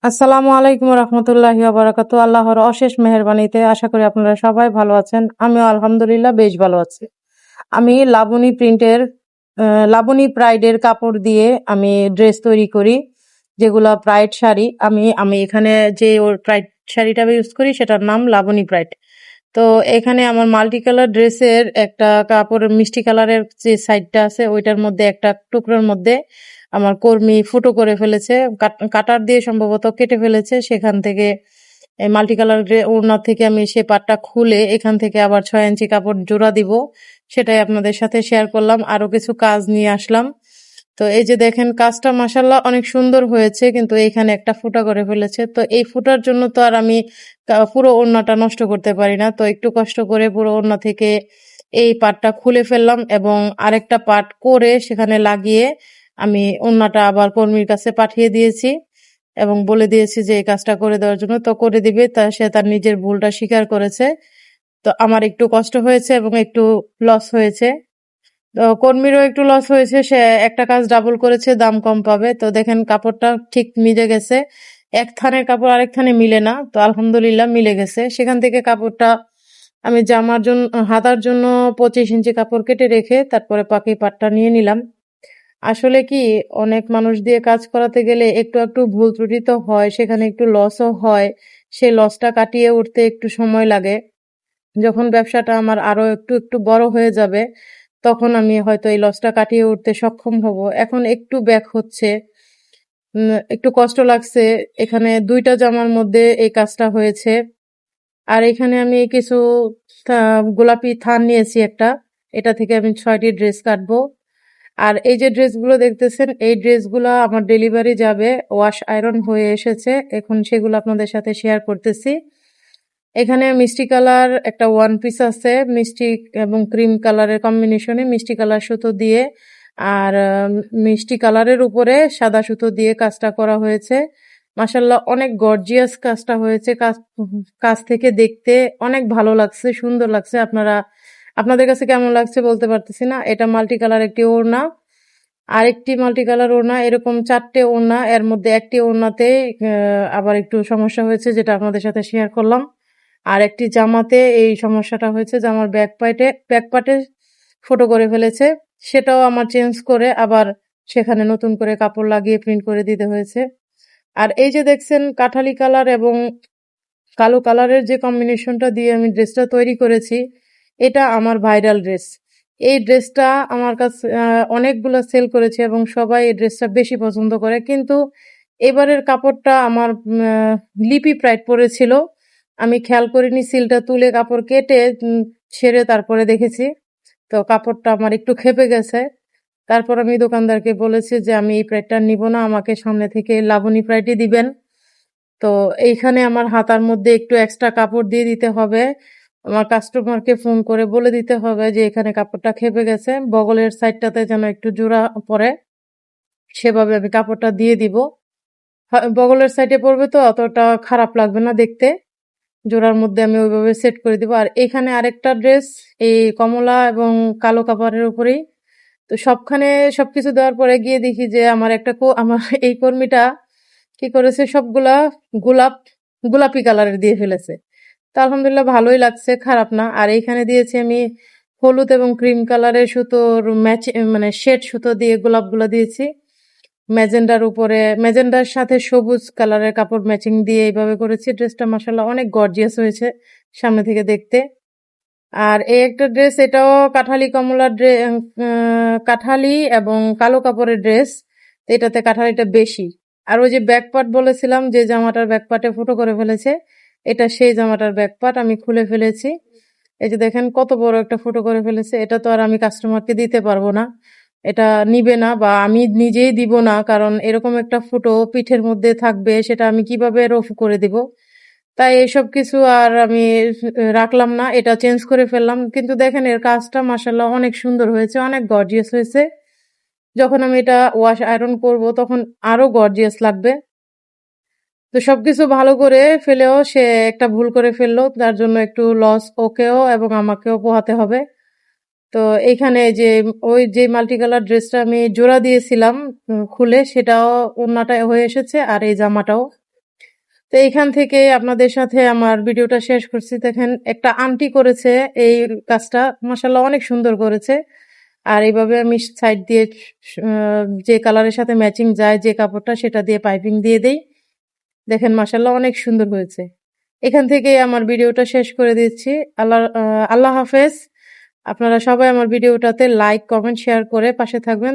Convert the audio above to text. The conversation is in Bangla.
আসসালামু আলাইকুম রহমতুল্লাহি বারাকাতু। আল্লাহর অশেষ মেহেরবানিতে আশা করি আপনারা সবাই ভালো আছেন। আমিও আলহামদুলিল্লাহ বেশ ভালো আছি। আমি লাবণী প্রাইডের কাপড় দিয়ে আমি ড্রেস তৈরি করি, যেগুলা প্রাইড শাড়ি। আমি আমি এখানে যে প্রাইড শাড়িটা আমি ইউজ করি সেটার নাম লাবণী প্রাইড। তো এখানে আমার মাল্টি কালার ড্রেসের একটা কাপড়ের মিষ্টি কালারের যে সাইডটা আছে ওইটার মধ্যে একটা টুকরোর মধ্যে আমার কর্মী ফুটো করে ফেলেছে, কাটার দিয়ে সম্ভবত কেটে ফেলেছে। সেখান থেকে এই মাল্টি কালার ওড়না থেকে আমি সে পাটটা খুলে এখান থেকে আবার 6 ইঞ্চি কাপড় জোড়া দিব, সেটাই আপনাদের সাথে শেয়ার করলাম। আরো কিছু কাজ নিয়ে আসলাম। তো এই যে দেখেন কাজটা মাসাল্লাহ অনেক সুন্দর হয়েছে, কিন্তু এইখানে একটা ফুটা করে ফেলেছে। তো এই ফুটার জন্য তো আর আমি পুরো ওড়নাটা নষ্ট করতে পারি না। তো একটু কষ্ট করে পুরো ওড়না থেকে এই পাটটা খুলে ফেললাম এবং আরেকটা পাট করে সেখানে লাগিয়ে আমি ওড়নাটা আবার কর্মীর কাছে পাঠিয়ে দিয়েছি এবং বলে দিয়েছি যে এই কাজটা করে দেওয়ার জন্য। তো করে দিবে, তা সে তার নিজের ভুলটা স্বীকার করেছে। তো আমার একটু কষ্ট হয়েছে এবং একটু লস হয়েছে। তো কর্মীরও একটু লস হয়েছে, সে একটা কাজ ডাবল করেছে, দাম কম পাবে। তো দেখেন কাপড়টা ঠিক মিলে গেছে, এক থানের কাপড় আরেক থানে মিলে না। তো আলহামদুলিল্লাহ মিলে গেছে। সেখান থেকে কাপড়টা আমি জামার জন্য, হাতার জন্য 25 ইঞ্চি কাপড় কেটে রেখে তারপরে বাকি পাটটা নিয়ে নিলাম। আসলে কি, অনেক মানুষ দিয়ে কাজ করাতে গেলে একটু একটু ভুল ত্রুটি তো হয়, সেখানে একটু লসও হয়। সেই লসটা কাটিয়ে উঠতে একটু সময় লাগে। যখন ব্যবসাটা আমার আরো একটু একটু বড় হয়ে যাবে তখন আমি হয়তো এই লসটা কাটিয়ে উঠতে সক্ষম হব। এখন একটু ব্যাক হচ্ছে, একটু কষ্ট লাগছে। এখানে 2টা জামার মধ্যে এই কাজটা হয়েছে। আর এখানে আমি কিছু গোলাপি থান নিয়েছি একটা, এটা থেকে আমি 6টি ড্রেস কাটবো। আর এই যে ড্রেসগুলো দেখতেছেন, এই ড্রেসগুলো আমার ডেলিভারি যাবে, ওয়াশ আয়রন হয়ে এসেছে, এখন সেগুলো আপনাদের সাথে শেয়ার করতেছি। এখানে মিষ্টি কালার একটা ওয়ান পিস আছে, মিষ্টি এবং ক্রিম কালারের কম্বিনেশনে মিষ্টি কালার সুতো দিয়ে, আর মিষ্টি কালারের উপরে সাদা সুতো দিয়ে কাজটা করা হয়েছে। মাশাল্লাহ অনেক গর্জিয়াস কাজটা হয়েছে। কাজ থেকে দেখতে অনেক ভালো লাগছে, সুন্দর লাগছে। আপনাদের কাছে কেমন লাগছে বলতে পারতেছি না। এটা মাল্টি কালার একটি ওড়না, আরেকটি মাল্টি কালার ওড়না, এরকম 4টে ওড়না। এর মধ্যে একটি ওড়নাতে আবার একটু সমস্যা হয়েছে, যেটা আপনাদের সাথে শেয়ার করলাম। আর একটি জামাতে এই সমস্যাটা হয়েছে, জামার ব্যাক পার্টে ফুটো করে ফেলেছে। সেটাও আমার চেঞ্জ করে আবার সেখানে নতুন করে কাপড় লাগিয়ে প্রিন্ট করে দিতে হয়েছে। আর এই যে দেখছেন কাঠালি কালার এবং কালো কালারের যে কম্বিনেশনটা দিয়ে আমি ড্রেসটা তৈরি করেছি, এটা আমার ভাইরাল ড্রেস। এই ড্রেসটা আমার কাছে অনেকগুলো সেল করেছে এবং সবাই এই ড্রেসটা বেশি পছন্দ করে। কিন্তু এবারের কাপড়টা আমার লিপি প্রাইড পরেছিল, আমি খেয়াল করিনি, সিলটা তুলে কাপড় কেটে ছেড়ে তারপরে দেখেছি। তো কাপড়টা আমার একটু ক্ষেপে গেছে। তারপর আমি দোকানদারকে বলেছি যে আমি এই প্রাইডটা নিব না, আমাকে সামনে থেকে লাবণী প্রাইডই দিবেন। তো এইখানে আমার হাতার মধ্যে একটু এক্সট্রা কাপড় দিয়ে দিতে হবে। আমার কাস্টমারকে ফোন করে বলে দিতে হবে যে এখানে কাপড়টা ক্ষেপে গেছে, বগলের সাইডটাতে যেন একটু জোড়া পড়ে, সেভাবে আমি কাপড়টা দিয়ে দিব। বগলের সাইডে পড়বে তো অতটা খারাপ লাগবে না দেখতে। জোড়ার মধ্যে আমি ওইভাবে সেট করে দিব। আর এখানে আরেকটা ড্রেস, এই কমলা এবং কালো কাপড়ের উপরেই। তো সবখানে সবকিছু দেওয়ার পরে গিয়ে দেখি যে আমার এই কর্মীটা কি করেছে, সবগুলা গোলাপ গোলাপি কালারের দিয়ে ফেলেছে। তো আলহামদুলিল্লাহ ভালোই লাগছে, খারাপ না। আর এইখানে দিয়েছি আমি হলুদ এবং ক্রিম কালারের সুতোর ম্যাচ, মানে শেড সুতো দিয়ে গোলাপগুলা দিয়েছি। ম্যাজেন্ডার সাথে সবুজ কালারের কাপড় ম্যাচিং দিয়ে এইভাবে করেছি। ড্রেসটা মাসাল্লাহ অনেক গর্জিয়াস হয়েছে সামনে থেকে দেখতে। আর এই একটা ড্রেস, এটাও কাঠালি এবং কালো কাপড়ের ড্রেস। এটাতে কাঠালিটা বেশি। আর ওই যে ব্যাকপার্ট বলেছিলাম, যে জামাটার ব্যাকপার্টে ফুটো করে ফেলেছে, এটা সেই জামাটার ব্যাকপার্ট আমি খুলে ফেলেছি। এই যে দেখেন কত বড় একটা ফুটো করে ফেলেছে। এটা তো আর আমি কাস্টমারকে দিতে পারবো না, এটা নিবে না বা আমি নিজেই দিব না, কারণ এরকম একটা ফুটো পিঠের মধ্যে থাকবে, সেটা আমি কিভাবে রফু করে দিব। তাই এসব কিছু আর আমি রাখলাম না, এটা চেঞ্জ করে ফেললাম। কিন্তু দেখেন এর কাজটা মাসাল্লাহ অনেক সুন্দর হয়েছে, অনেক গর্জিয়াস হয়েছে। যখন আমি এটা ওয়াশ আয়রন করব তখন আরো গর্জিয়াস লাগবে। তো সবকিছু ভালো করে ফেলেও সে একটা ভুল করে ফেললো, তার জন্য একটু লস ওকেও এবং আমাকেও পোহাতে হবে। তো এইখানে যে ওই যে মাল্টি কালার ড্রেসটা আমি জোড়া দিয়েছিলাম খুলে, সেটাও ওড়নাটা হয়ে এসেছে, আর এই জামাটাও। তো এইখান থেকে আপনাদের সাথে আমার ভিডিওটা শেষ করছি। দেখেন একটা আন্টি করেছে এই কাজটা, মাশাআল্লাহ অনেক সুন্দর করেছে। আর এইভাবে আমি সাইড দিয়ে যে কালারের সাথে ম্যাচিং যায় যে কাপড়টা সেটা দিয়ে পাইপিং দিয়ে দেই। দেখেন মাশাআল্লাহ অনেক সুন্দর হয়েছে। এখান থেকে আমার ভিডিওটা শেষ করে দিচ্ছি। আল্লাহ হাফেজ। আপনারা সবাই আমার ভিডিওটাতে লাইক, কমেন্ট, শেয়ার করে পাশে থাকবেন।